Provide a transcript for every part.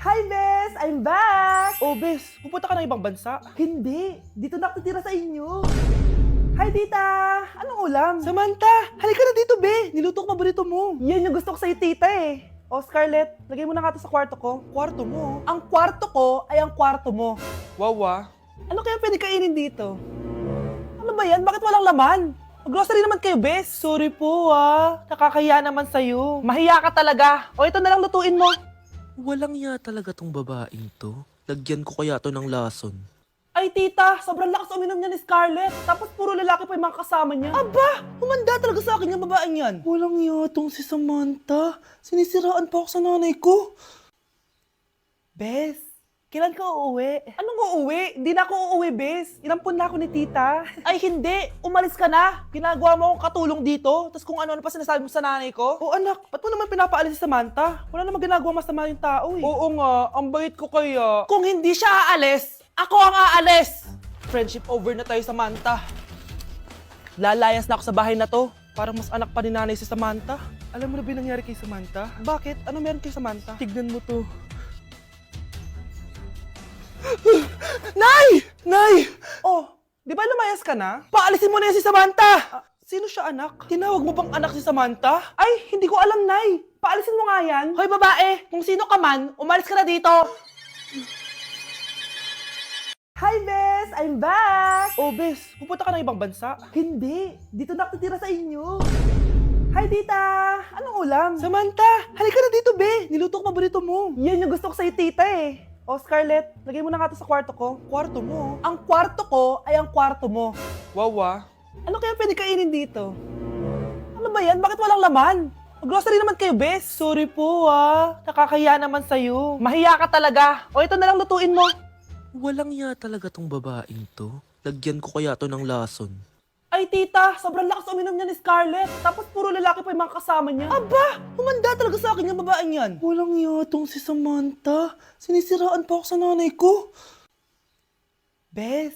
Hi, Bes! I'm back! Oh, Bes, pupunta ka ng ibang bansa? Hindi, dito na ako titira sa inyo. Hi, tita! Anong ulam? Samantha, halika na dito, Be! Niluto ko paborito mo. Yan yung gusto ko sa'yo, tita eh. O, Scarlett, lagay mo na nga to sa kwarto ko. Kwarto mo. Ang kwarto ko ay ang kwarto mo. Wawa. Ano kaya pwede kainin dito? Ano ba yan? Bakit walang laman? Grocery naman kayo, Bes. Sorry po, Nakakahiya naman sa'yo. Mahiya ka talaga. O, ito na lang lutuin mo. Walang ya talaga tong babaeng to. Lagyan ko kaya to ng lason. Ay, tita, sobrang lakas uminom niya ni Scarlett. Tapos puro lalaki pa yung mga kasama niya. Aba, humanda talaga sa akin yung babaeng yan. Walang iya tong si Samantha. Sinisiraan pa ako sa nanay ko. Bes, kailan ka uuwi? Anong uuwi? Hindi na ako uuwi, Bes. Inampun na ako ni tita. Ay, hindi. Umalis ka na. Ginagawa mo akong katulong dito. Tapos kung ano-ano pa sinasabi mo sa nanay ko. Oh anak, ba't mo naman pinapaalis si Samantha? Wala namang ginagawa masama yung tao eh. Oo nga, ang bait ko kaya. Kung hindi siya aalis, ako ang aalis. Friendship over na tayo, Samantha. Lalayas na ako sa bahay na to. Parang mas anak pa ni nanay si Samantha. Alam mo na ba yung nangyari kay Samantha? Bakit? Ano meron kay Samantha? Tignan mo to. Nay! Nay! Oh, di ba lumayas ka na? Paalisin mo na yan si Samantha! Sino siya, anak? Tinawag mo bang anak si Samantha? Ay, hindi ko alam, Nay. Paalisin mo nga yan. Hoy, babae! Kung sino ka man, umalis ka na dito! Hi, Bes! I'm back! Oh, Bes, pupunta ka ng ibang bansa? Hindi, dito na ako titira sa inyo. Hi, tita! Anong ulam? Samantha, halika na dito, Be! Niluto ko paborito mo. Yan yung gusto ko sa'yo, tita eh. O, Scarlett, lagay mo na nga to sa kwarto ko. Kwarto mo. Ang kwarto ko ay ang kwarto mo. Wawa. Ano kaya pwede kainin dito? Ano ba yan? Bakit walang laman? Grocery naman kayo, Bes. Sorry po, Nakakahiya naman sa'yo. Mahiya ka talaga. O, ito na lang lutuin mo. Walang ya talaga tong babaeng to. Lagyan ko kaya to ng lason. Ay, tita, sobrang lakas uminom niya ni Scarlett. Tapos puro lalaki pa yung mga kasama niya. Aba, humanda talaga sa akin yung babaeng yan. Walang iya tong si Samantha. Sinisiraan pa ako sa nanay ko. Bes,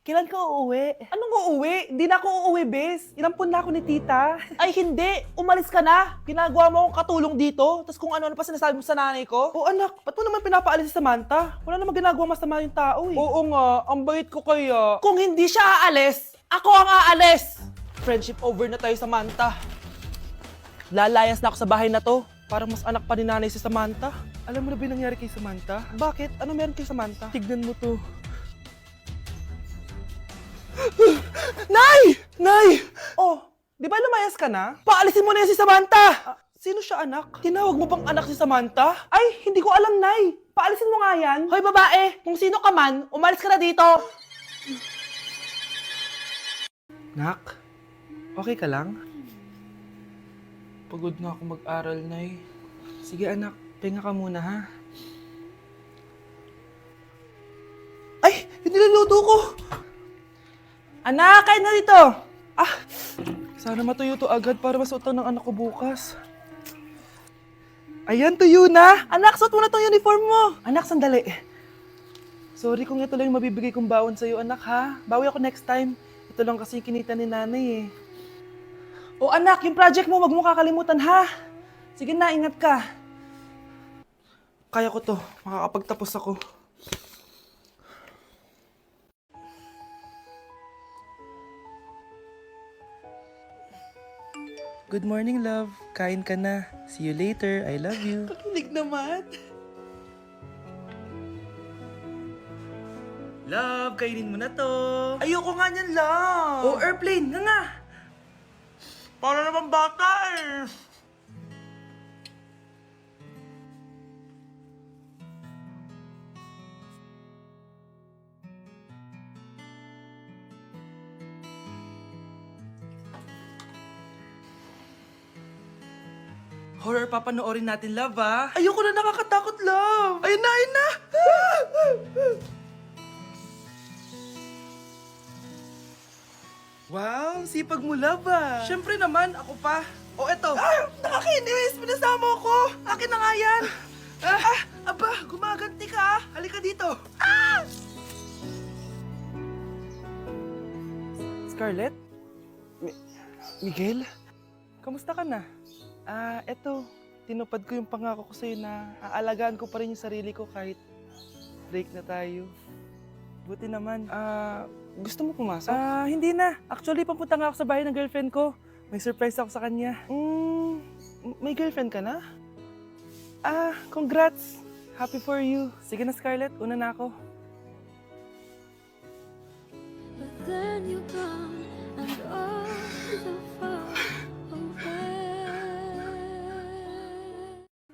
kailan ka uuwi? Anong uuwi? Hindi na ako uuwi, Bes. Inampun na ako ni tita. Ay, hindi. Umalis ka na. Ginagawa mo akong katulong dito. Tapos kung ano-ano pa sinasabi mo sa nanay ko. Oh anak, ba't mo naman pinapaalis si Samantha? Wala namang ginagawa masama yung tao eh. Oo nga, ang bait ko kaya. Kung hindi siya aalis, ako ang aalis. Friendship over na tayo, Samantha. Lalayas na ako sa bahay na to. Parang mas anak pa ni nanay si Samantha. Alam mo na ba yung nangyari kay Samantha? Bakit? Ano meron kay Samantha? Tignan mo to. Nay! Nay! Oh, di ba lumayas ka na? Paalisin mo na yan si Samantha! Sino siya, anak? Tinawag mo bang anak si Samantha? Ay, hindi ko alam, Nay. Paalisin mo nga yan. Hoy, babae! Kung sino ka man, umalis ka na dito! Nak, okay ka lang? Pagod na ako mag-aral, Nay. Sige, anak. Pahinga ka muna, ha? Ay! Yung niluluto ko! Anak, kain na dito. Sana matuyo to agad para masuotan ng anak ko bukas. Ayan, tuyo na! Anak, suot mo na tong uniform mo. Anak, sandali. Sorry kung ito lang yung mabibigay kong baon sa'yo, anak, ha? Bawi ako next time. Ito lang kasi yung kinita ni nanay, eh. O anak, yung project mo, wag mo kakalimutan, ha? Sige na, ingat ka. Kaya ko to. Makakapagtapos ako. Good morning, love. Kain ka na. See you later. I love you. Kilig naman. Love, kainin mo na to. Ayoko nga niyan lang. Oh, airplane. Nga nga. Para naman bata eh. Horror papanoorin natin, love, ha? Ayoko na, nakakatakot, love. Ayun na, ayun na! Wow, sipag mo, love, Siyempre naman, ako pa. O eto. Nakakainis! Pinasama ko! Akin na nga yan! Aba, gumaganti ka. Halika dito. Scarlett? Miguel? Kamusta ka na? Eto. tinupad ko yung pangako ko sa'yo na aalagaan ko pa rin yung sarili ko kahit break na tayo. Buti naman. Gusto mo pumasok? Hindi na. Actually, papunta nga ako sa bahay ng girlfriend ko. May surprise ako sa kanya. May girlfriend ka na? Congrats! Happy for you. Sige na, Scarlett. Una na ako. But then you gone and all so far away.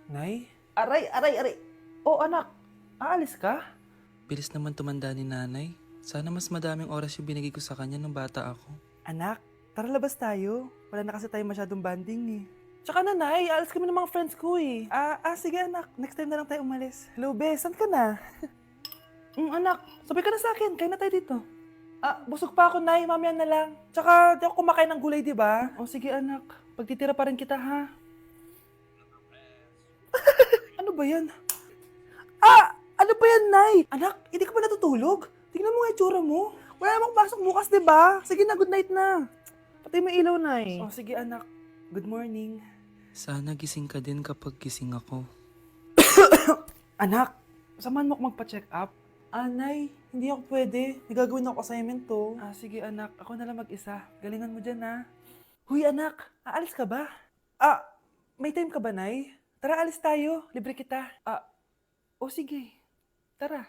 Nay? Aray! Oh, anak. Aalis ka? Bilis naman tumanda ni nanay. Sana mas madaming oras yung binigay ko sa kanya nung bata ako. Anak, tara labas tayo. Wala na kasi tayo masyadong banding eh. Tsaka nanay, alis kami ng mga friends ko eh. Sige anak, next time na lang tayo umalis. Hello, be, saan ka na? Anak, sabay ka na sa akin, kain na tayo dito. Busog pa ako, nay, mamaya na lang. Tsaka, di ako kumakain ng gulay, di ba? O sige anak, pagtitira pa rin kita, ha? Ano ba yan? Ano ba yan, nay? Anak, hindi ka ba natutulog? Tingnan mo nga yung tsura mo. Wala namang pasok bukas, di ba? Sige na, good night na. Patay mo ilaw, nay. O sige anak, good morning. Sana gising ka din kapag gising ako. Anak, samahan mo ako magpa-check up. Nay, hindi ako pwede. May gagawin ako assignment to. Sige anak, ako na lang mag-isa. Galingan mo dyan ha. Huy anak, aalis ka ba? May time ka ba, Nay? Tara, alis tayo. Libre kita. Sige. Tara.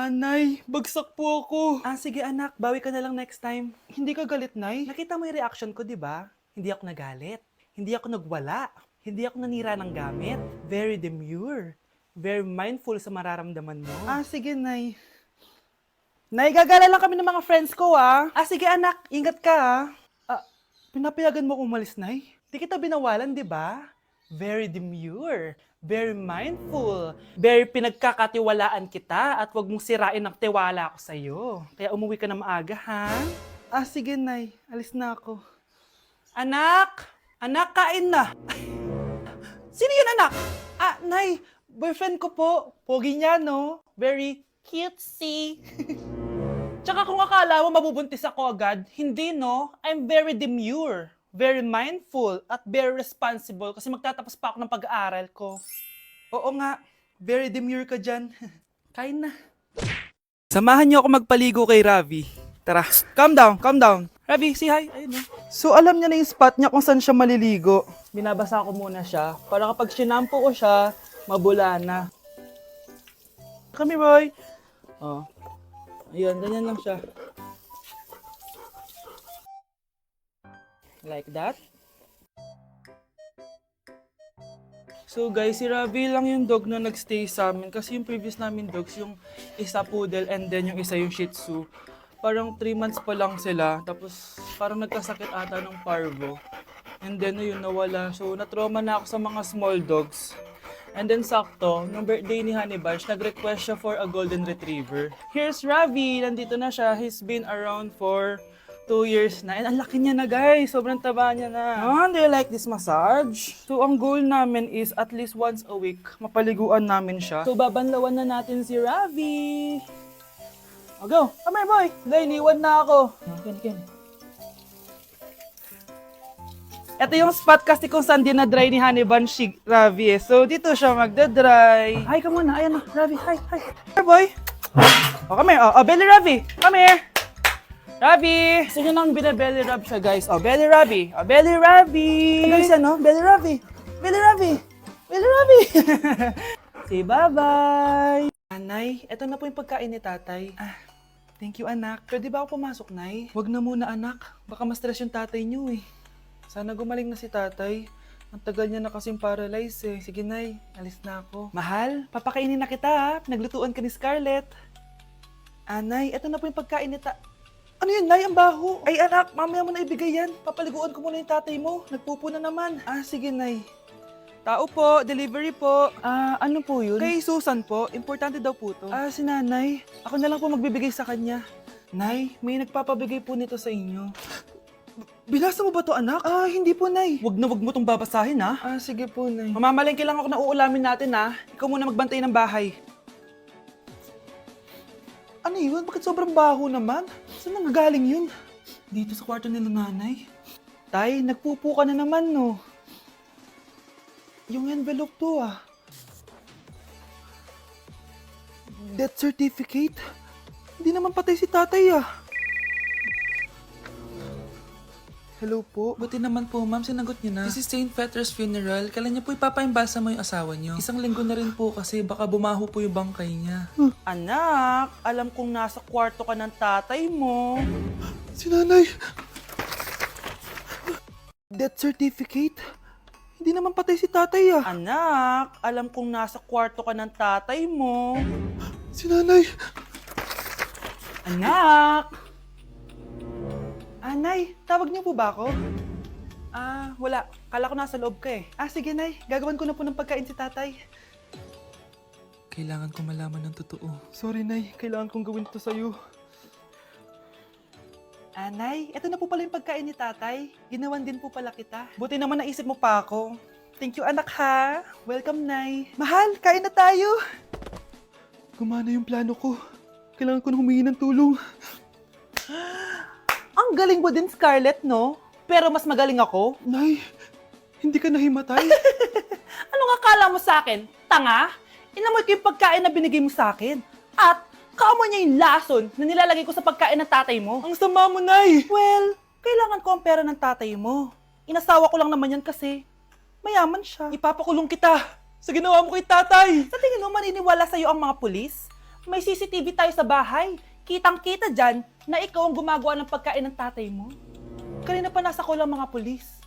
Nay, bagsak po ako. Sige anak, bawi ka na lang next time. Hindi ka galit, Nay? Nakita mo yung reaction ko, di ba? Hindi ako nagalit. Hindi ako nagwala. Hindi ako nanira ng gamit. Very demure. Very mindful sa mararamdaman mo. Sige, Nay. Nay, gagala lang kami ng mga friends ko, sige, anak. Ingat ka, pinapayagan mo kong umalis, Nay? Di kita binawalan, di ba? Very demure. Very mindful. Very pinagkakatiwalaan kita at wag mong sirain ang tiwala ko sa'yo. Kaya umuwi ka na maaga, ha? Sige, Nay. Alis na ako. Anak! Anak, kain na! Sino yun, anak? Nay, boyfriend ko po. Pogi niya, no? Very cutesy. Tsaka kung akala mo mabubuntis ako agad, hindi, no? I'm very demure, very mindful, at very responsible kasi magtatapos pa ako ng pag-aaral ko. Oo nga, very demure ka dyan. Kain na. Samahan niyo ako magpaligo kay Ravi. Tara, calm down, calm down. Ravi, say hi. Ayun, no? So, alam niya na yung spot niya kung saan siya maliligo. Binabasa ko muna siya para kapag sinampo ko siya, mabula na. Kami, Roy. Ayun, ganyan lang siya. Like that. So guys, si Ravi lang yung dog na nagstay sa amin kasi yung previous namin dogs, yung isa poodle and then yung isa yung shih tzu. Parang 3 months pa lang sila, tapos parang nagkasakit ata ng parvo. And then yun, nawala. So natrauma na ako sa mga small dogs. And then sakto, nung birthday ni Honey Bunch, nag-request siya for a golden retriever. Here's Ravi, nandito na siya. He's been around for 2 years na. And ang laki niya na, guys. Sobrang taba niya na. Do you like this massage? So ang goal namin is at least once a week, mapaliguan namin siya. So babanlawan na natin si Ravi. Go! Come here, boy! Dahil iniwan na ako. Ken. Ito yung spot kasi kung saan dinadry ni Honey Bunch si Ravi. So, dito siya magdadry. Hi ka muna. Ayan na, Ravi. Hi. Here, boy. Come here. Belly Ravi. Come here. Ravi. Gusto nyo nang binabelly rub siya, guys. Belly Ravi. Belly Ravi. Guys, ano? Belly Ravi. Belly Ravi. Belly Ravi. Say bye-bye. Nay, ito na po yung pagkain ni tatay. Thank you, anak. Pwede ba ako pumasok, Nay? Wag na muna, anak. Baka ma-stress yung tatay niyo eh. Sana gumaling na si tatay. Ang tagal niya na kasing paralyzed eh. Sige, Nay. Alis na ako. Mahal, papakainin na kita ha. Pinaglutuan ka ni Scarlett. Nay, eto na po yung pagkain ni Ano yun, Nay? Ang baho. Ay, anak, mamaya mo na ibigay yan. Papaliguan ko muna yung tatay mo. Nagpupo na naman. Sige, Nay. Tao po, delivery po. Ano po yun? Kay Susan po. Importante daw po to. Si Nanay. Ako na lang po magbibigay sa kanya. Nay, may nagpapabigay po nito sa inyo. Binasa mo ba to, anak? Hindi po, Nay. Wag na wag mo tong babasahin, ha? Sige po, Nay. Mamamalengke lang ako na uulamin natin, ha? Ikaw muna magbantay ng bahay. Ano yun? Bakit sobrang baho naman? Saan nanggagaling yun? Dito sa kwarto nila, Nanay. Tay, nagpupo ka na naman, no? Yung envelope to Death certificate? Hindi naman patay si tatay Hello po. Buti naman po, ma'am, sinagot niyo na. This is St. Peter's Funeral. Kailan niyo po ipapaimbasa mo yung asawa niyo? Isang linggo na rin po kasi baka bumaho po yung bangkay niya. Anak, alam kong nasa kwarto ka ng tatay mo. Si nanay. Death certificate? Hindi naman patay si tatay Anak, alam kong nasa kwarto ka ng tatay mo. Si nanay. Anak! Nay, tawag niyo po ba ako? Wala. Kala ko nasa loob ka sige, Nay. Gagawan ko na po ng pagkain si tatay. Kailangan ko malaman ng totoo. Sorry, Nay. Kailangan kong gawin ito sa'yo. Nay, ito na po pala yung pagkain ni tatay. Ginawan din po pala kita. Buti naman naisip mo pa ako. Thank you, anak, ha. Welcome, Nay. Mahal, kain na tayo. Gumana yung plano ko. Kailangan ko na humingi ng tulong. Ang galing mo din, Scarlett, no? Pero mas magaling ako. Nay, hindi ka nahimatay. Anong akala mo sa akin? Tanga? Inamoy ko yung pagkain na binigay mo sa akin. At kaamoy niya yung lason na nilalagay ko sa pagkain ng tatay mo. Ang sama mo, Nay. Well, kailangan ko ang pera ng tatay mo. Inasawa ko lang naman yan kasi mayaman siya. Ipapakulong kita sa ginawa mo kay tatay. Sa tingin mo maniniwala sa'yo ang mga pulis? May CCTV tayo sa bahay. Kitang-kita dyan na ikaw ang gumagawa ng pagkain ng tatay mo. Kanina pa nasa kulang mga pulis.